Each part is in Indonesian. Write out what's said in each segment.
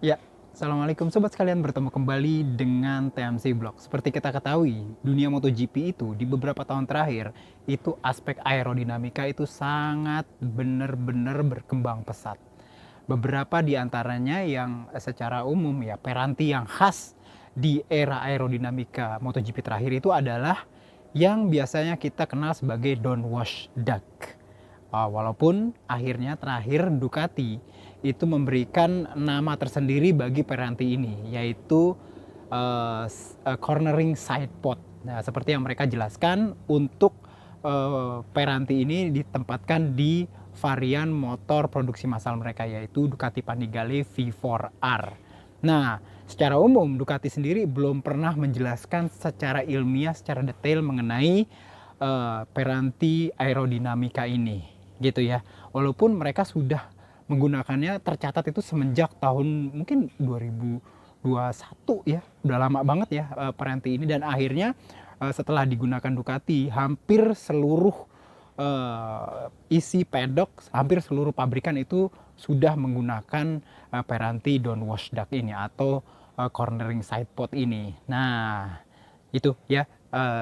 Ya, Assalamualaikum sobat sekalian, bertemu kembali dengan TMC Blog. Seperti kita ketahui, dunia MotoGP itu di beberapa tahun terakhir, itu aspek aerodinamika itu sangat benar-benar berkembang pesat. Beberapa di antaranya yang secara umum ya, peranti yang khas di era aerodinamika MotoGP terakhir itu adalah yang biasanya kita kenal sebagai downwash duck. Walaupun akhirnya terakhir Ducati itu memberikan nama tersendiri bagi peranti ini, yaitu cornering side pod. Nah, seperti yang mereka jelaskan, untuk peranti ini ditempatkan di varian motor produksi massal mereka, yaitu Ducati Panigale V4R. Nah, secara umum Ducati sendiri belum pernah menjelaskan secara ilmiah, secara detail mengenai peranti aerodinamika ini, gitu ya. Walaupun mereka sudah menggunakannya, tercatat itu semenjak tahun mungkin 2021 ya, udah lama banget ya peranti ini. Dan akhirnya setelah digunakan Ducati, hampir seluruh isi pedok, hampir seluruh pabrikan itu sudah menggunakan peranti downwash duck ini atau cornering side pod ini. Nah, itu ya,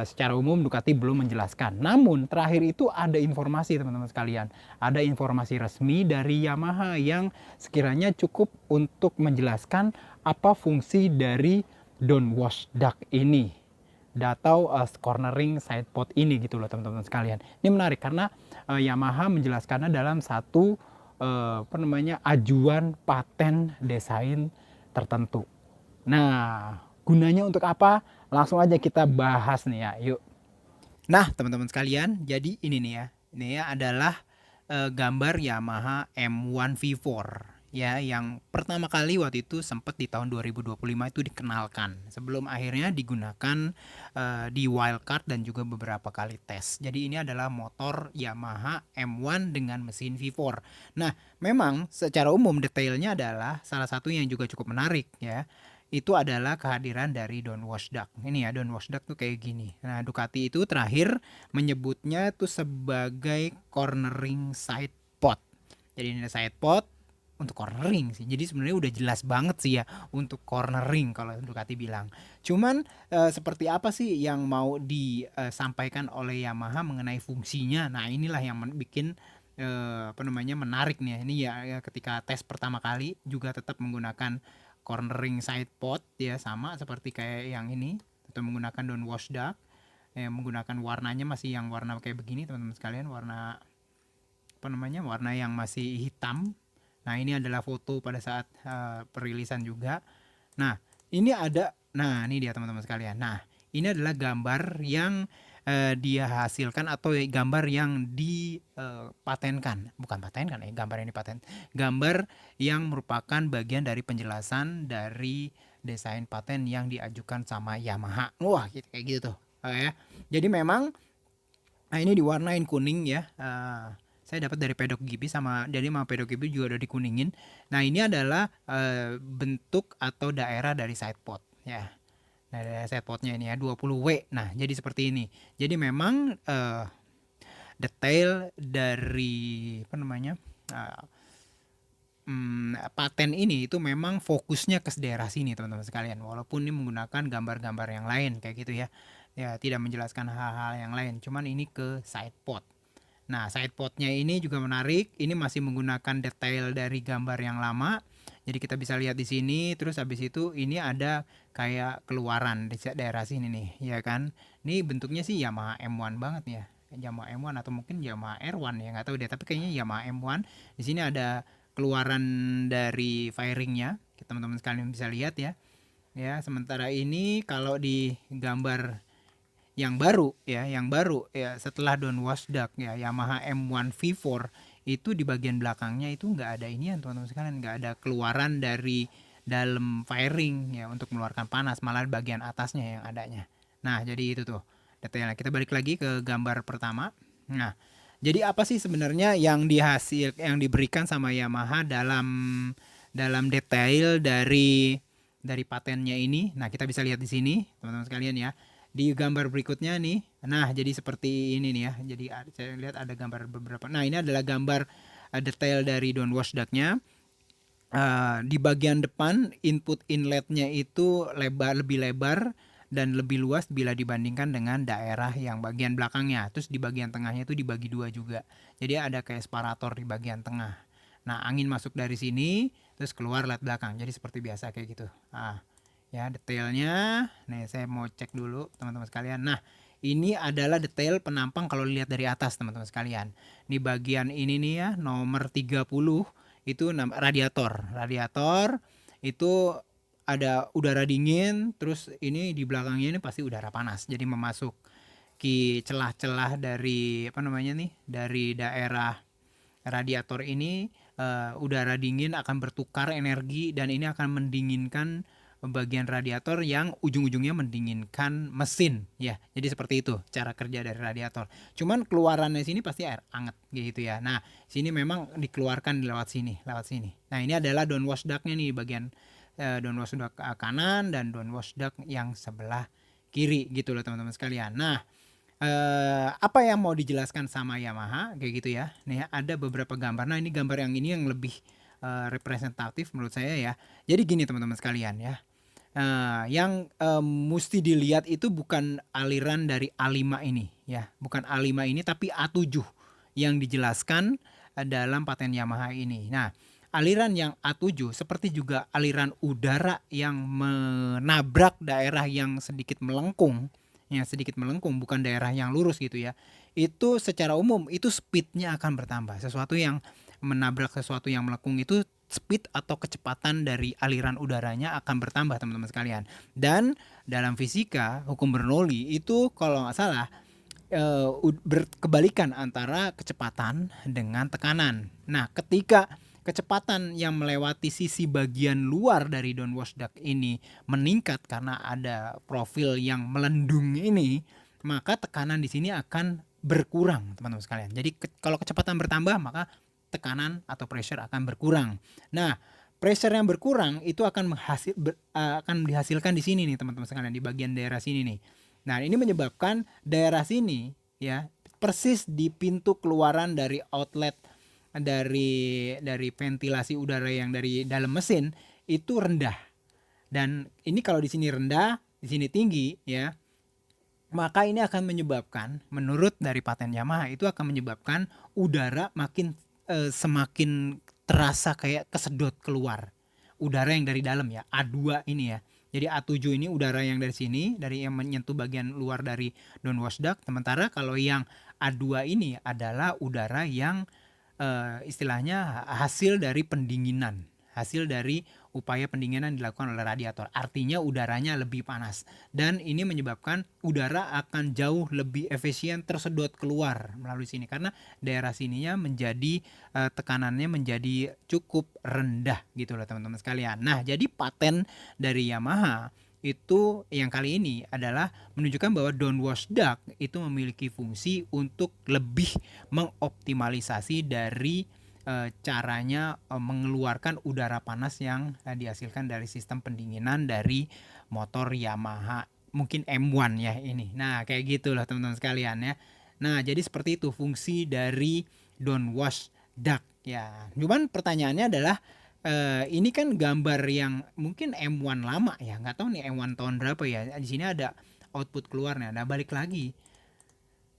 secara umum Ducati belum menjelaskan. Namun terakhir itu ada informasi teman-teman sekalian. Ada informasi resmi dari Yamaha yang sekiranya cukup untuk menjelaskan apa fungsi dari downwash duck ini atau cornering side pod ini, gitu loh teman-teman sekalian. Ini menarik karena Yamaha menjelaskannya dalam satu ajuan paten desain tertentu. Nah, gunanya untuk apa? Langsung aja kita bahas nih ya, yuk. Nah, teman-teman sekalian, jadi ini nih ya. Ini ya adalah gambar Yamaha M1 V4 ya, yang pertama kali waktu itu sempat di tahun 2025 itu dikenalkan sebelum akhirnya digunakan di wildcard dan juga beberapa kali tes. Jadi ini adalah motor Yamaha M1 dengan mesin V4. Nah, memang secara umum detailnya adalah salah satu yang juga cukup menarik ya, itu adalah kehadiran dari downwash duck. Ini ya, downwash duck tuh kayak gini. Nah, Ducati itu terakhir menyebutnya tuh sebagai cornering side pod. Jadi ini side pod untuk cornering sih. Jadi sebenarnya udah jelas banget sih ya untuk cornering kalau Ducati bilang. Cuman seperti apa sih yang mau disampaikan oleh Yamaha mengenai fungsinya? Nah, inilah yang bikin menarik nih. Ini ya ketika tes pertama kali juga tetap menggunakan cornering side pod ya, sama seperti kayak yang ini, atau menggunakan downwash duck, menggunakan warnanya masih yang warna kayak begini teman-teman sekalian, warna warna yang masih hitam. Nah, ini adalah foto pada saat perilisan juga. Nah, ini dia teman-teman sekalian. Nah, ini adalah gambar yang dia hasilkan atau gambar yang dipatenkan, bukan patenkan ya, gambar yang dipaten, gambar yang merupakan bagian dari penjelasan dari desain paten yang diajukan sama Yamaha. Wah, gitu, kayak gitu tuh. Ya. Jadi memang, nah ini diwarnain kuning ya. Saya dapat dari pedok GP, sama jadi sama pedok GP juga udah dikuningin. Nah, ini adalah bentuk atau daerah dari side pod ya. Nah, daerah side podnya ini ya 20W. Nah, jadi seperti ini. Jadi memang detail dari uh, paten ini itu memang fokusnya ke daerah sini teman-teman sekalian. Walaupun ini menggunakan gambar-gambar yang lain kayak gitu ya. Ya, tidak menjelaskan hal-hal yang lain. Cuman ini ke side pod. Nah, side podnya ini juga menarik. Ini masih menggunakan detail dari gambar yang lama. Jadi kita bisa lihat di sini. Terus habis itu ini ada kayak keluaran di daerah sini nih, ya kan? Ini bentuknya sih Yamaha M1 banget ya. Yamaha M1 atau mungkin Yamaha R1 ya, nggak tahu deh. Tapi kayaknya Yamaha M1. Di sini ada keluaran dari fairingnya. Teman-teman sekalian bisa lihat ya. Ya, sementara ini kalau di gambar yang baru ya setelah downwash duck ya, Yamaha M1 V4 itu di bagian belakangnya itu nggak ada ini ya teman-teman sekalian, nggak ada keluaran dari dalam fairing ya untuk mengeluarkan panas, malah bagian atasnya yang adanya. Nah, jadi itu tuh detailnya. Kita balik lagi ke gambar pertama. Nah, jadi apa sih sebenarnya yang diberikan sama Yamaha dalam dalam detail dari patennya ini? Nah, kita bisa lihat di sini teman-teman sekalian ya, di gambar berikutnya nih. Nah, jadi seperti ini nih ya. Jadi saya lihat ada gambar beberapa. Nah, ini adalah gambar detail dari downwash ducknya. Di bagian depan input inletnya itu lebih lebar dan lebih luas bila dibandingkan dengan daerah yang bagian belakangnya. Terus di bagian tengahnya itu dibagi dua juga. Jadi ada kayak separator di bagian tengah. Nah, angin masuk dari sini terus keluar lewat belakang. Jadi seperti biasa kayak gitu. Ya detailnya. Nih saya mau cek dulu teman-teman sekalian. Nah, ini adalah detail penampang kalau lihat dari atas teman-teman sekalian. Di bagian ini nih ya, nomor 30 itu radiator. Radiator itu ada udara dingin, terus ini di belakangnya ini pasti udara panas. Jadi memasuki celah-celah dari apa namanya nih, dari daerah radiator ini udara dingin akan bertukar energi dan ini akan mendinginkan bagian radiator yang ujung-ujungnya mendinginkan mesin ya. Jadi seperti itu cara kerja dari radiator. Cuman keluarannya sini pasti air hangat gitu ya. Nah, sini memang dikeluarkan lewat sini. Nah, ini adalah downwash duct-nya nih bagian downwash duct kanan dan downwash duct yang sebelah kiri gitu loh teman-teman sekalian. Nah, apa yang mau dijelaskan sama Yamaha kayak gitu ya. Nih ada beberapa gambar. Nah, ini gambar yang ini yang lebih representatif menurut saya ya. Jadi gini teman-teman sekalian ya. Yang mesti dilihat itu bukan aliran dari A5 ini ya, bukan A5 ini tapi A7 yang dijelaskan dalam paten Yamaha ini. Nah, aliran yang A7 seperti juga aliran udara yang menabrak daerah yang sedikit melengkung, bukan daerah yang lurus gitu ya. Itu secara umum itu speednya akan bertambah. Sesuatu yang menabrak sesuatu yang melengkung itu speed atau kecepatan dari aliran udaranya akan bertambah teman-teman sekalian. Dan dalam fisika hukum Bernoulli itu kalau nggak salah berkebalikan antara kecepatan dengan tekanan. Nah, ketika kecepatan yang melewati sisi bagian luar dari downwash duct ini meningkat karena ada profil yang melendung ini, maka tekanan di sini akan berkurang, teman-teman sekalian. Jadi kalau kecepatan bertambah, maka tekanan atau pressure akan berkurang. Nah, pressure yang berkurang itu akan dihasilkan di sini nih, teman-teman sekalian, di bagian daerah sini nih. Nah, ini menyebabkan daerah sini ya persis di pintu keluaran dari outlet dari ventilasi udara yang dari dalam mesin itu rendah. Dan ini kalau di sini rendah, di sini tinggi ya, maka ini akan menyebabkan menurut dari paten Yamaha itu akan menyebabkan udara makin semakin terasa kayak kesedot keluar. Udara yang dari dalam ya, A2 ini ya. Jadi A7 ini udara yang dari sini, dari yang menyentuh bagian luar dari downwash duct. Sementara kalau yang A2 ini adalah udara yang istilahnya hasil dari pendinginan, hasil dari upaya pendinginan dilakukan oleh radiator. Artinya udaranya lebih panas dan ini menyebabkan udara akan jauh lebih efisien tersedot keluar melalui sini karena daerah sininya menjadi tekanannya menjadi cukup rendah gitu loh teman-teman sekalian. Nah, jadi paten dari Yamaha itu yang kali ini adalah menunjukkan bahwa downwash duct itu memiliki fungsi untuk lebih mengoptimalisasi dari caranya mengeluarkan udara panas yang dihasilkan dari sistem pendinginan dari motor Yamaha mungkin M1 ya ini. Nah, kayak gitu loh teman-teman sekalian ya. Nah, jadi seperti itu fungsi dari downwash duct ya. Cuman pertanyaannya adalah ini kan gambar yang mungkin M1 lama ya, nggak tahu nih M1 tahun berapa ya. Di sini ada output keluarnya. Nah, balik lagi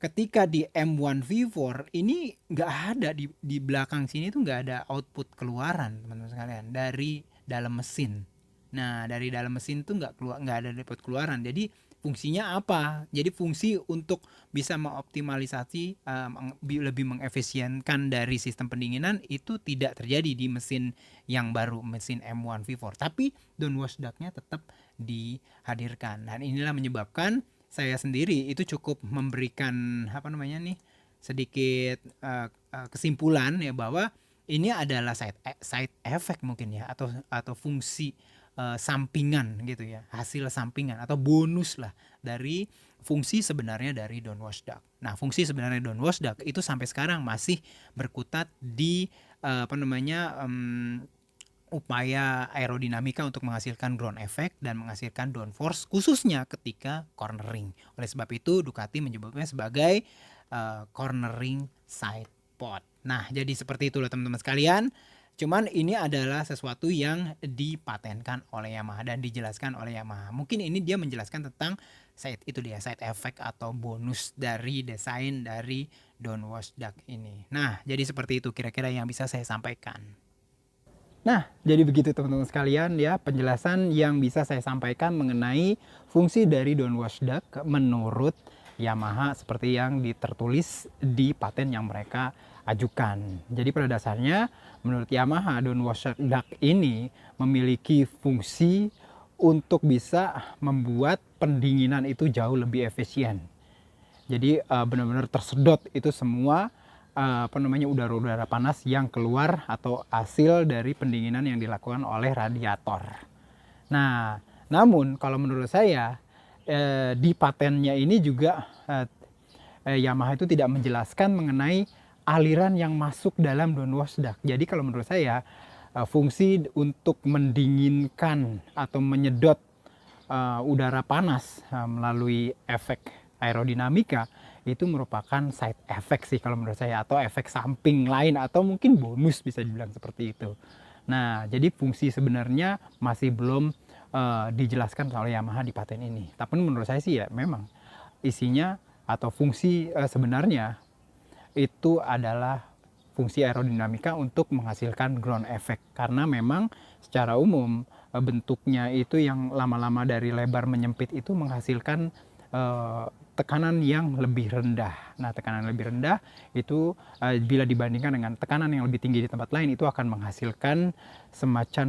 ketika di M1 V4 ini nggak ada di belakang sini tuh nggak ada output keluaran teman-teman sekalian dari dalam mesin. Nah, dari dalam mesin tuh nggak ada output keluaran. Jadi fungsinya apa? Jadi fungsi untuk bisa mengoptimalisasi lebih mengefisienkan dari sistem pendinginan itu tidak terjadi di mesin yang baru, mesin M1 V4. Tapi downwash duct-nya tetap dihadirkan. Dan inilah menyebabkan saya sendiri itu cukup memberikan apa namanya nih sedikit kesimpulan ya bahwa ini adalah side effect mungkin ya atau fungsi sampingan gitu ya, hasil sampingan atau bonus lah dari fungsi sebenarnya dari downwash duct. Nah, fungsi sebenarnya downwash duct itu sampai sekarang masih berkutat di apa namanya upaya aerodinamika untuk menghasilkan ground effect dan menghasilkan downforce khususnya ketika cornering. Oleh sebab itu Ducati menyebutnya sebagai cornering side pod. Nah, jadi seperti itulah teman-teman sekalian. Cuman ini adalah sesuatu yang dipatenkan oleh Yamaha dan dijelaskan oleh Yamaha. Mungkin ini dia menjelaskan tentang side effect atau bonus dari desain dari downwash duct ini. Nah, jadi seperti itu kira-kira yang bisa saya sampaikan. Nah, jadi begitu teman-teman sekalian ya penjelasan yang bisa saya sampaikan mengenai fungsi dari downwash duct menurut Yamaha seperti yang tertulis di paten yang mereka ajukan. Jadi pada dasarnya menurut Yamaha downwash duct ini memiliki fungsi untuk bisa membuat pendinginan itu jauh lebih efisien. Jadi benar-benar tersedot itu semua udara-udara panas yang keluar atau hasil dari pendinginan yang dilakukan oleh radiator. Nah, namun kalau menurut saya di patennya ini juga Yamaha itu tidak menjelaskan mengenai aliran yang masuk dalam downwash duct. Jadi kalau menurut saya fungsi untuk mendinginkan atau menyedot udara panas melalui efek aerodinamika itu merupakan side effect sih kalau menurut saya, atau efek samping lain, atau mungkin bonus bisa dibilang seperti itu. Nah, jadi fungsi sebenarnya masih belum dijelaskan oleh Yamaha di paten ini. Tapi menurut saya sih ya memang isinya atau fungsi sebenarnya itu adalah fungsi aerodinamika untuk menghasilkan ground effect, karena memang secara umum bentuknya itu yang lama-lama dari lebar menyempit itu menghasilkan tekanan yang lebih rendah. Nah, tekanan lebih rendah itu bila dibandingkan dengan tekanan yang lebih tinggi di tempat lain itu akan menghasilkan semacam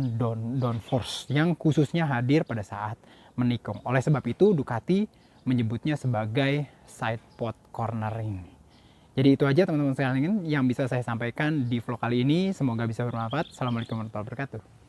downforce yang khususnya hadir pada saat menikung. Oleh sebab itu Ducati menyebutnya sebagai side pod cornering. Jadi itu aja teman-teman sekalian yang bisa saya sampaikan di vlog kali ini. Semoga bisa bermanfaat. Assalamualaikum warahmatullahi wabarakatuh.